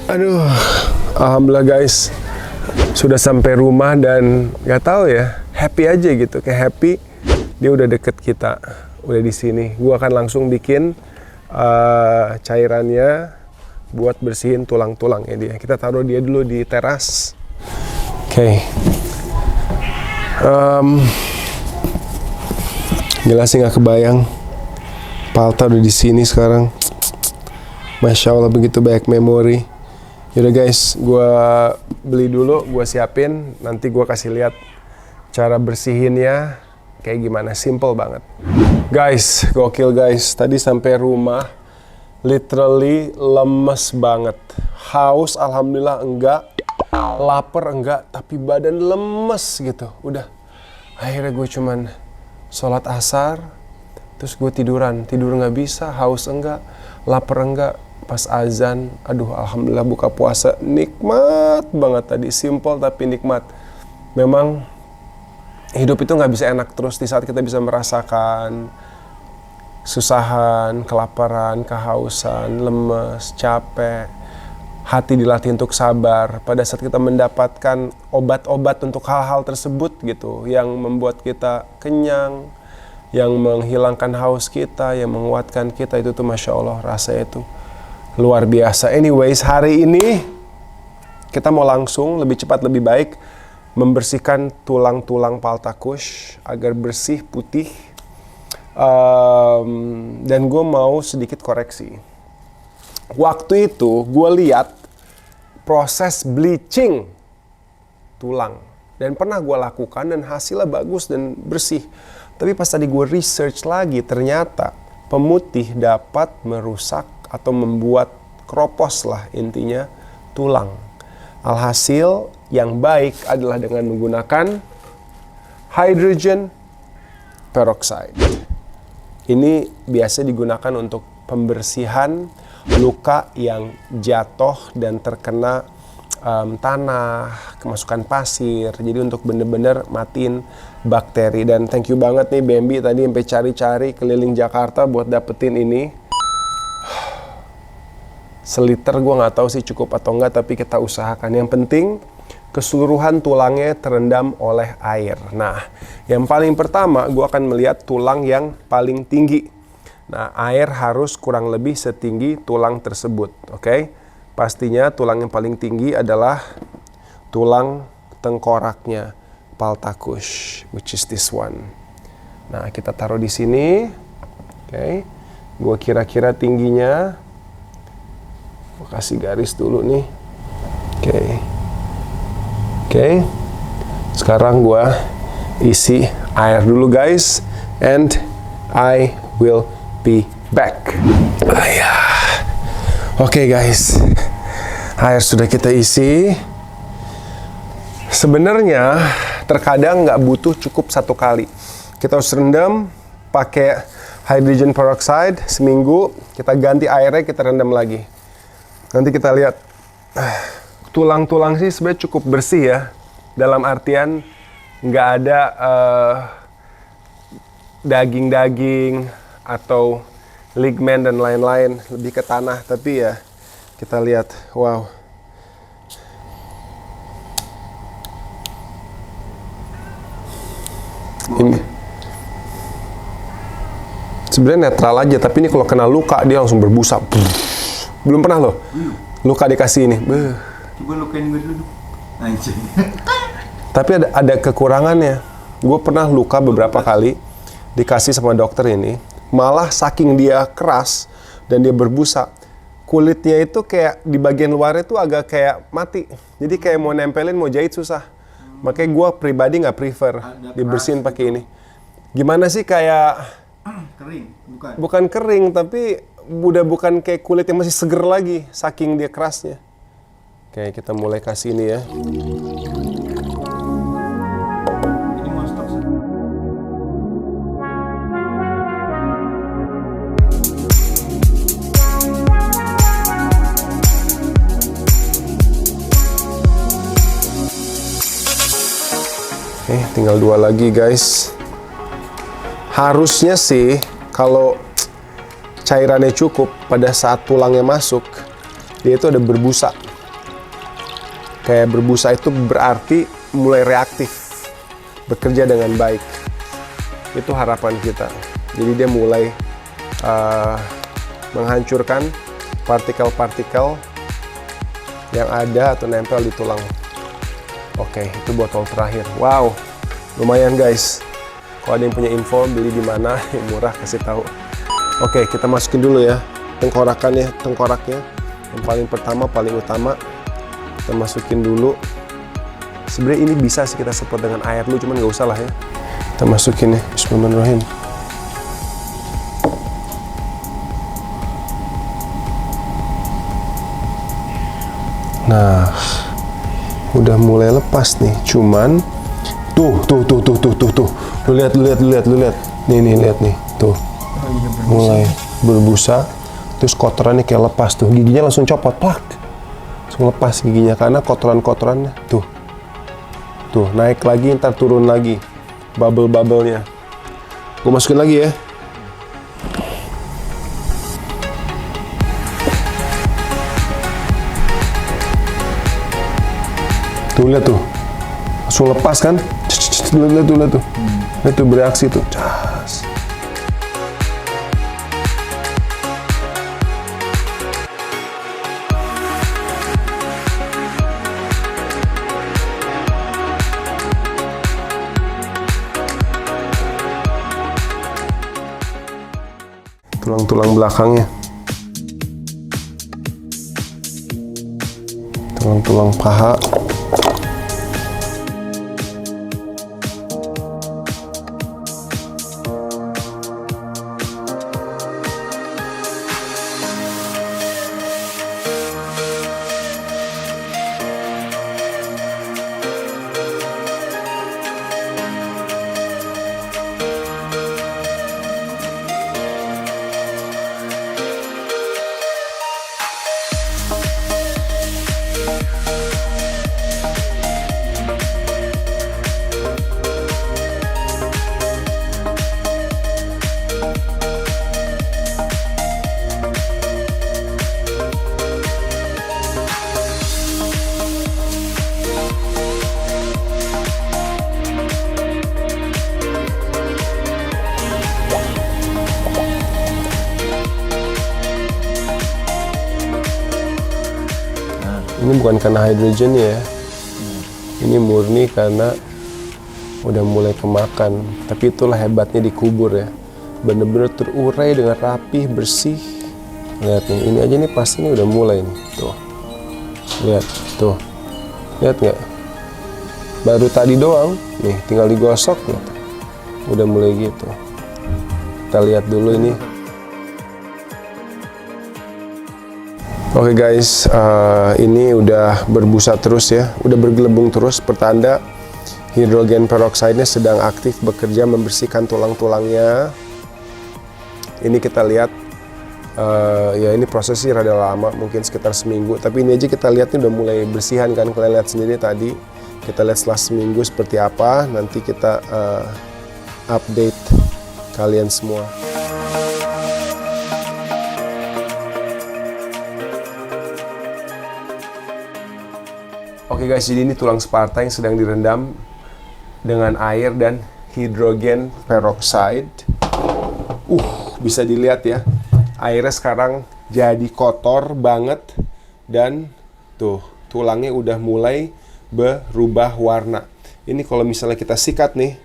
Aduh, alhamdulillah guys, sudah sampai rumah dan nggak tahu ya, happy aja gitu, kayak happy dia udah deket kita, udah di sini. Gua akan langsung bikin cairannya buat bersihin tulang-tulangnya dia. Kita taruh dia dulu di teras. Oke. Gila sih nggak kebayang. Palta udah di sini sekarang. Masya Allah begitu banyak memori. Yaudah guys, gue beli dulu, gue siapin, nanti gue kasih lihat cara bersihinnya kayak gimana, simple banget. Guys, gokil guys, tadi sampai rumah, literally lemes banget. Haus alhamdulillah enggak, lapar enggak, tapi badan lemes gitu. Udah, akhirnya gue cuman sholat asar, terus gue tidur nggak bisa, haus enggak, lapar enggak. Pas azan, aduh alhamdulillah buka puasa nikmat banget tadi, simple tapi nikmat. Memang hidup itu nggak bisa enak terus di saat kita bisa merasakan susahan, kelaparan, kehausan, lemes, capek. Hati dilatih untuk sabar. Pada saat kita mendapatkan obat-obat untuk hal-hal tersebut gitu, yang membuat kita kenyang, yang menghilangkan haus kita, yang menguatkan kita, itu tuh Masya Allah rasanya itu luar biasa. Anyways, hari ini kita mau langsung lebih cepat lebih baik membersihkan tulang-tulang Paltakush agar bersih, putih. Dan gue mau sedikit koreksi. Waktu itu gue lihat proses bleaching tulang dan pernah gue lakukan dan hasilnya bagus dan bersih. Tapi pas tadi gue research lagi, ternyata pemutih dapat merusak atau membuat kropos lah intinya tulang. Alhasil yang baik adalah dengan menggunakan hydrogen peroxide. Ini biasa digunakan untuk pembersihan luka yang jatuh dan terkena tanah, kemasukan pasir. Jadi untuk bener-bener matiin bakteri. Dan thank you banget nih Bambi tadi sampai cari-cari keliling Jakarta buat dapetin ini. Seliter gue nggak tahu sih cukup atau enggak, tapi kita usahakan. Yang penting keseluruhan tulangnya terendam oleh air. Nah, yang paling pertama gue akan melihat tulang yang paling tinggi. Nah, air harus kurang lebih setinggi tulang tersebut, oke? Pastinya tulang yang paling tinggi adalah tulang tengkoraknya Paltakush, which is this one. Nah, kita taruh di sini, oke? Gue kira-kira tingginya. Gue kasih garis dulu nih. Oke. Sekarang gue isi air dulu guys. And I will be back. Oke guys. Air sudah kita isi. Sebenarnya terkadang nggak butuh, cukup satu kali. Kita harus rendam pakai hydrogen peroxide seminggu. Kita ganti airnya, kita rendam lagi. Nanti kita lihat tulang-tulang sih sebenarnya cukup bersih ya, dalam artian nggak ada daging-daging atau ligmen dan lain-lain, lebih ke tanah. Tapi ya kita lihat, wow, ini sebenarnya netral aja, tapi ini kalau kena luka dia langsung berbusa. Belum pernah loh luka dikasih ini. Coba lukain gue dulu. Anjing. Tapi ada kekurangannya. Gue pernah luka beberapa kali dikasih sama dokter ini. Malah saking dia keras dan dia berbusa, kulitnya itu kayak di bagian luarnya tuh agak kayak mati. Jadi kayak mau nempelin, mau jahit susah. Makanya gue pribadi nggak prefer dibersihin pakai ini. Gimana sih, kayak kering? Bukan kering, tapi udah bukan kayak kulit yang masih seger lagi, saking dia kerasnya. Oke, kita mulai kasih ini ya. Ini mau stok sih. Oke, tinggal 2 lagi guys. Harusnya sih kalau cairannya cukup pada saat tulangnya masuk, dia itu ada berbusa. kayak berbusa itu berarti mulai reaktif, bekerja dengan baik. Itu harapan kita. Jadi dia mulai menghancurkan partikel-partikel yang ada atau nempel di tulang. Oke, itu botol terakhir. Wow, lumayan guys. Kalau ada yang punya info beli di mana yang murah, kasih tahu. Oke, kita masukin dulu ya tengkoraknya. Yang paling pertama, paling utama, kita masukin dulu. Sebenarnya ini bisa sih kita semprot dengan air dulu, cuman nggak usah lah ya. Kita masukin nih, bismillahirrahmanirrahim. Nah, udah mulai lepas nih, cuman tuh. Lu lihat. Nih, lihat nih, tuh. Mulai berbusa, terus kotorannya kayak lepas tuh. Giginya langsung copot, plak. Langsung lepas giginya karena kotoran-kotorannya tuh. Tuh, naik lagi, ntar turun lagi. Bubble-bubblenya. Gue masukin lagi ya. Tuh, lihat tuh. Langsung lepas kan? Lihat tuh. Itu bereaksi tuh. Cas. Tulang-tulang belakangnya. Tulang-tulang paha. Ini bukan karena hidrogennya ya, ini murni karena udah mulai kemakan. Tapi itulah hebatnya dikubur ya, bener-bener terurai dengan rapih, bersih. Lihat nih, ini aja nih pasti ini udah mulai nih, tuh. Lihat, tuh. Lihat nggak? Baru tadi doang, nih tinggal digosok, lihat. Udah mulai gitu. Kita lihat dulu ini. Oke guys, ini udah berbusa terus ya, udah bergelembung terus, pertanda hidrogen peroksida sedang aktif bekerja membersihkan tulang-tulangnya. Ini kita lihat, ya ini prosesnya rada lama, mungkin sekitar seminggu, tapi ini aja kita lihat ini udah mulai bersihan kan, kalian lihat sendiri tadi. Kita lihat setelah seminggu seperti apa, nanti kita update kalian semua. Oke guys, jadi ini tulang Sparta yang sedang direndam dengan air dan hidrogen peroksida. Bisa dilihat ya, airnya sekarang jadi kotor banget dan tuh tulangnya udah mulai berubah warna. Ini kalau misalnya kita sikat nih,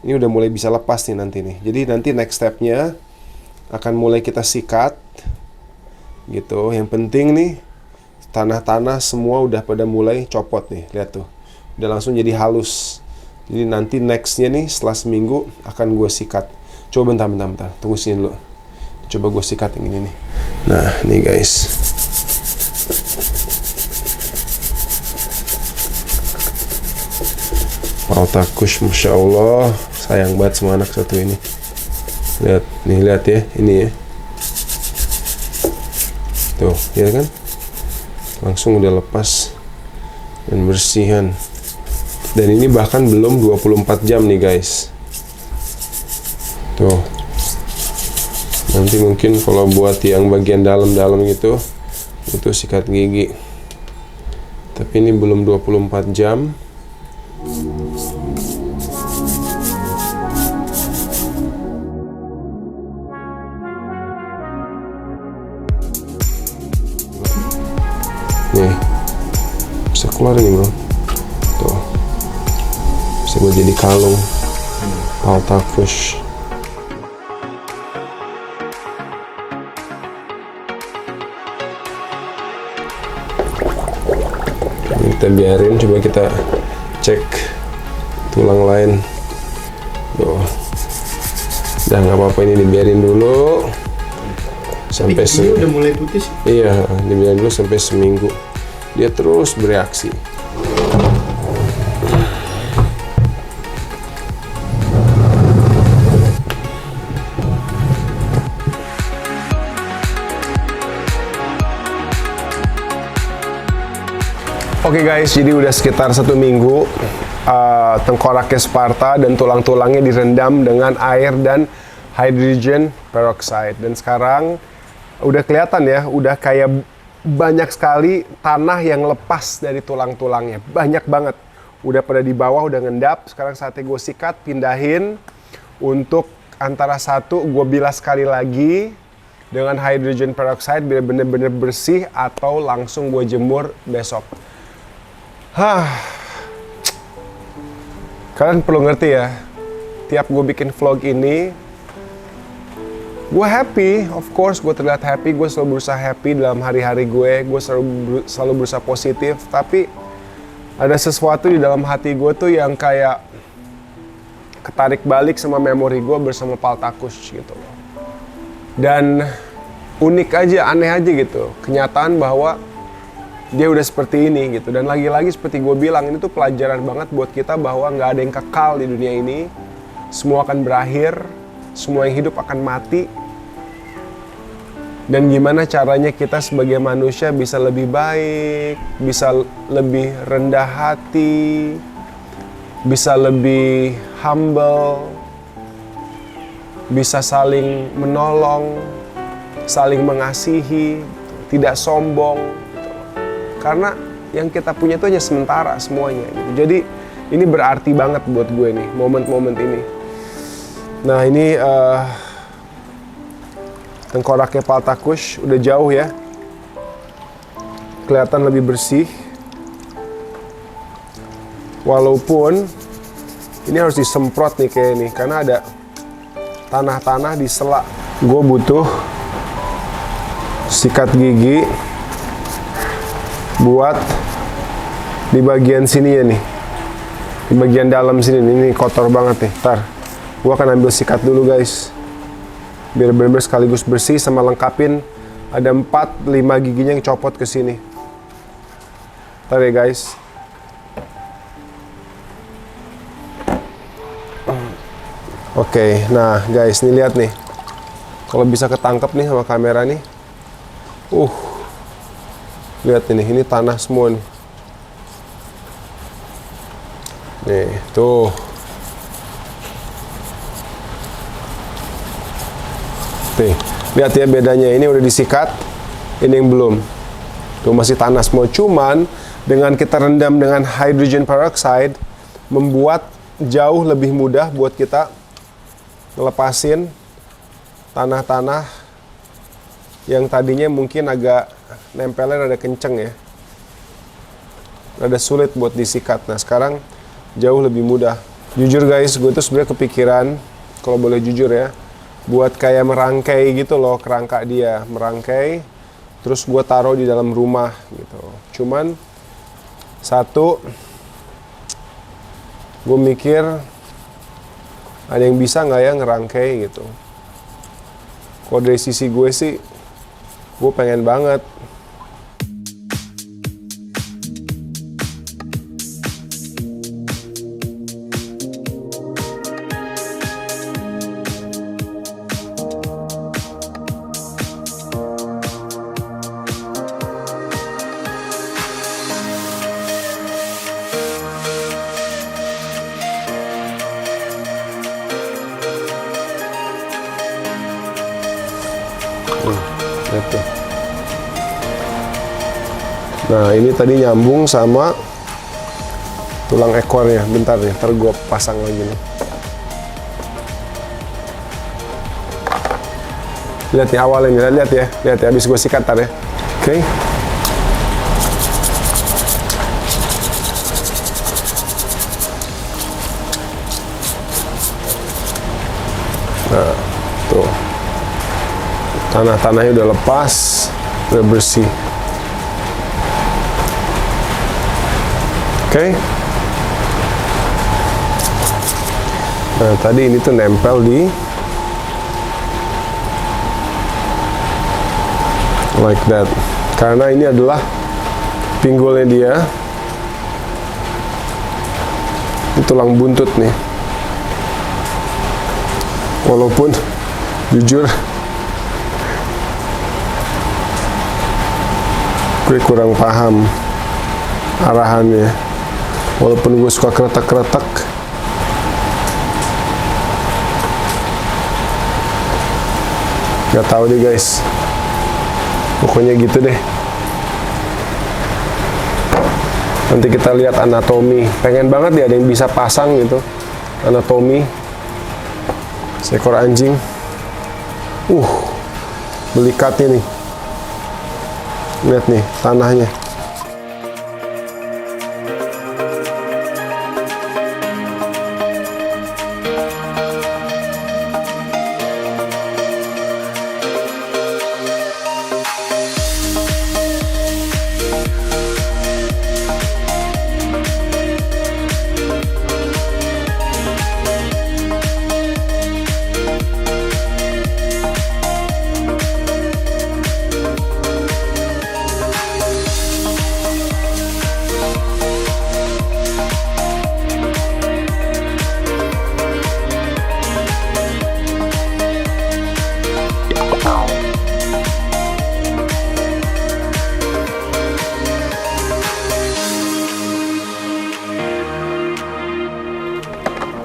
ini udah mulai bisa lepas nih nanti nih. Jadi nanti next stepnya akan mulai kita sikat gitu. Yang penting nih, tanah-tanah semua udah pada mulai copot nih, lihat tuh, udah langsung jadi halus. Jadi nanti nextnya nih setelah seminggu akan gue sikat. Coba bentar, tunggu sini dulu. Coba gue sikat yang ini nih. Nah, nih guys. Takush, masya Allah, sayang banget sama anak satu ini. Lihat, nih lihat ya, ini ya. Tuh, ya kan? Langsung udah lepas dan bersihan. Dan ini bahkan belum 24 jam nih guys. Tuh. Nanti mungkin kalau buat yang bagian dalam-dalam gitu, itu sikat gigi. Tapi Ini belum 24 jam. Nih, bisa keluar nih bro. Tuh, bisa gue jadi kalung. Paltakush. Kita biarin, coba kita cek tulang lain. Tuh, udah nggak apa-apa, ini dibiarin dulu sampai udah mulai putih sih. Iya, dibiarin dulu sampai seminggu. Dia terus bereaksi. Oke guys, jadi udah sekitar 1 minggu tengkoraknya Sparta dan tulang-tulangnya direndam dengan air dan hydrogen peroxide. Dan sekarang udah kelihatan ya, udah kayak banyak sekali tanah yang lepas dari tulang-tulangnya. Banyak banget. Udah pada di bawah, udah ngendap. Sekarang saatnya gue sikat, pindahin. Untuk antara satu, gue bilas sekali lagi dengan hydrogen peroxide biar bener-bener bersih, atau langsung gue jemur besok. Kalian perlu ngerti ya, tiap gue bikin vlog ini, gue happy, of course gue terlihat happy, gue selalu berusaha happy dalam hari-hari gue selalu berusaha positif, tapi ada sesuatu di dalam hati gue tuh yang kayak ketarik balik sama memori gue bersama Paltakush gitu. Dan unik aja, aneh aja gitu, kenyataan bahwa dia udah seperti ini gitu. Dan lagi-lagi seperti gue bilang, ini tuh pelajaran banget buat kita bahwa nggak ada yang kekal di dunia ini. Semua akan berakhir, semua yang hidup akan mati. Dan gimana caranya kita sebagai manusia bisa lebih baik, bisa lebih rendah hati, bisa lebih humble, bisa saling menolong, saling mengasihi, tidak sombong. Karena yang kita punya itu hanya sementara semuanya gitu. Jadi ini berarti banget buat gue nih, momen-momen ini. Nah ini tengkoraknya Paltakush udah jauh ya. Kelihatan lebih bersih. Walaupun ini harus disemprot nih kayak ini, karena ada tanah-tanah di sela. Gue butuh sikat gigi buat di bagian sini ya nih, di bagian dalam sini nih, ini kotor banget nih. Ntar gua akan ambil sikat dulu guys, biar bener-bener sekaligus bersih sama lengkapin. Ada 4-5 giginya yang copot ke sini. Ntar ya guys. Oke, nah guys, nih lihat nih, kalau bisa ketangkep nih sama kamera nih. Lihat ini tanah semua nih. Nih, tuh. Nih, lihat ya bedanya. Ini udah disikat, ini yang belum. Tuh masih tanah semua. Cuman dengan kita rendam dengan hydrogen peroxide, membuat jauh lebih mudah buat kita ngelepasin tanah-tanah yang tadinya mungkin agak nempelnya rada kenceng ya, rada sulit buat disikat. Nah sekarang jauh lebih mudah. Jujur guys, gue tuh sebenarnya kepikiran, kalau boleh jujur ya, buat kayak merangkai gitu loh, kerangka dia, merangkai, terus gue taruh di dalam rumah gitu. Cuman satu, gue mikir ada yang bisa nggak ya ngerangkai gitu. Kalau dari sisi gue sih, gue pengen banget. Nah, ini tadi nyambung sama tulang ekornya. Bentar nih, ntar gue pasang lagi nih. Lihat nih awalnya, lihat ya, habis gue sikat tar ya. Oke. Nah, tuh. Tanah-tanahnya udah lepas, udah bersih. Oke. Nah, tadi ini tuh nempel di like that. Karena ini adalah pinggulnya dia. Ini tulang buntut nih. Walaupun jujur gue kurang paham arahannya. Walaupun gue suka kretek-kretek. Gak tahu deh guys. Pokoknya gitu deh. Nanti kita lihat anatomi. Pengen banget ya ada yang bisa pasang gitu. Anatomi seekor anjing. Belikatnya nih. Lihat nih tanahnya.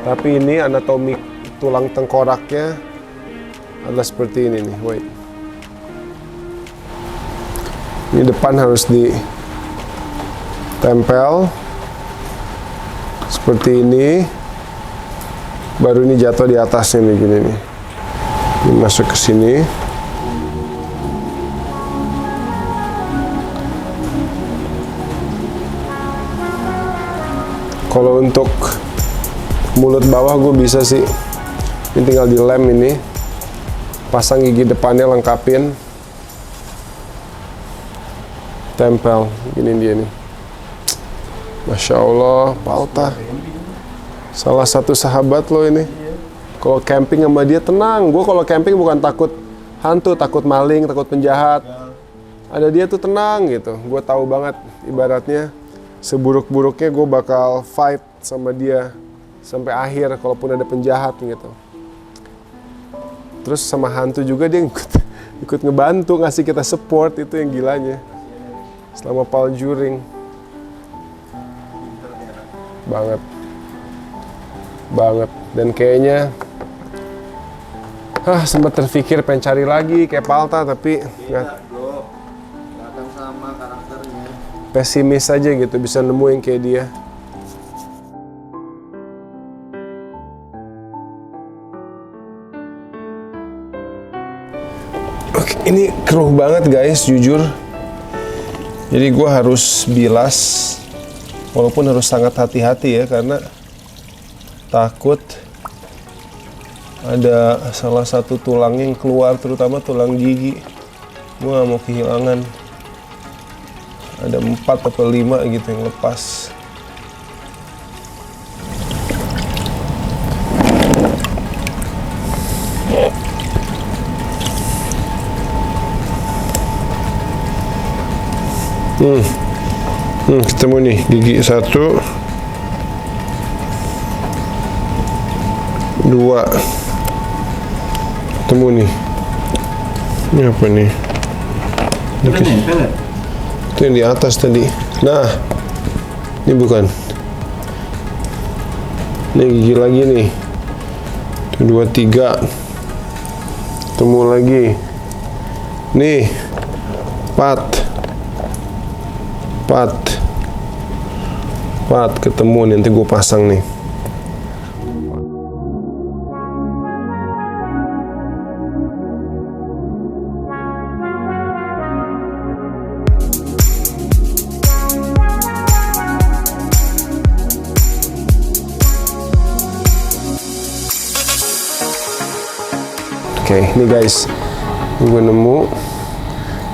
Tapi ini anatomi tulang tengkoraknya adalah seperti ini nih. Wait. Ini depan harus ditempel seperti ini. Baru ini jatuh di atasnya nih gini nih. Ini masuk ke sini. Kalau untuk mulut bawah gue bisa sih, ini tinggal dilem ini, pasang gigi depannya, lengkapin, tempel, gini dia nih. Masya Allah, Palta, salah satu sahabat lo ini. Kalau camping sama dia tenang, gue kalau camping bukan takut hantu, takut maling, takut penjahat. Ada dia tuh tenang gitu, gue tahu banget ibaratnya seburuk-buruknya gue bakal fight sama dia sampai akhir kalaupun ada penjahat gitu. Terus sama hantu juga dia ikut ngebantu, ngasih kita support, itu yang gilanya selama paljuring. Banget. Dan kayaknya sempat terpikir pengen cari lagi kayak Palta, tapi nggak sama karakternya. Pesimis aja gitu, bisa nemu yang kayak dia. Ini keruh banget guys, jujur. Jadi gue harus bilas, walaupun harus sangat hati-hati ya, karena takut ada salah satu tulang yang keluar, terutama tulang gigi. Gue gak mau kehilangan. Ada 4 atau 5 gitu yang lepas. Ketemu nih gigi 1, 2, ketemu nih. Ini apa nih? Itu yang di atas tadi. Nah, ini bukan. Ini gigi lagi nih. Itu 2, 3. Ketemu lagi. Nih, 4. 4 ketemu nih, nanti gue pasang nih. Oke, ini guys, gue nemu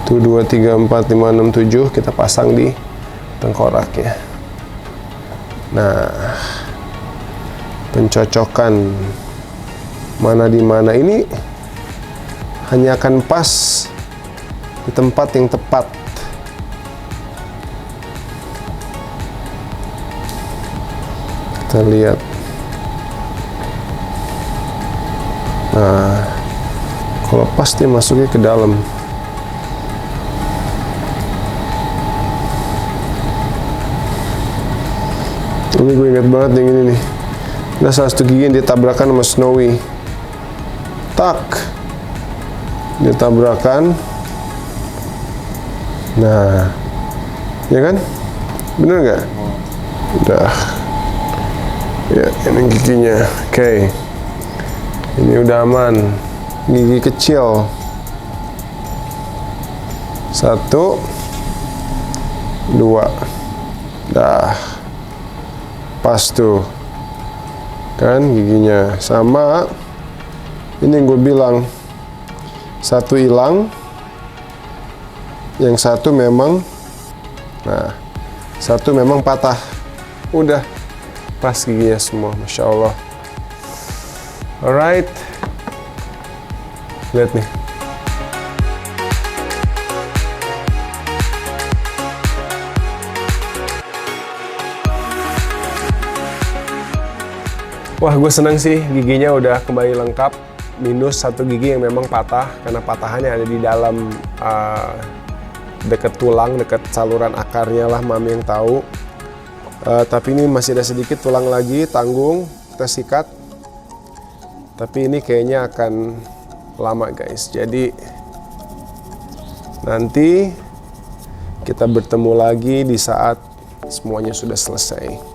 tuh 2, 3, 4, 5, 6, 7, kita pasang di tengkoraknya. Nah, pencocokan mana di mana ini hanya akan pas di tempat yang tepat. Kita lihat. Nah, kalau pas dia masuknya ke dalam. Ini gue ingat banget yang ini nih. Ada salah satu gigi yang ditabrakan sama Snowy. Tak. Dia tabrakan. Nah, ya kan? Bener nggak? Udah. Ya, ini giginya. Oke. Ini udah aman. Gigi kecil. 1, 2. Dah. Pas tuh. Kan giginya sama. Ini yang gue bilang. 1 hilang. Yang 1 memang. Nah, 1 memang patah. Udah. Pas giginya semua. Masya Allah. Alright. Lihat nih. Wah, gue seneng sih giginya udah kembali lengkap. Minus 1 gigi yang memang patah karena patahannya ada di dalam deket tulang, deket saluran akarnya lah, mami yang tahu. Tapi ini masih ada sedikit tulang lagi, tanggung, kita sikat. Tapi ini kayaknya akan lama guys. Jadi nanti kita bertemu lagi di saat semuanya sudah selesai.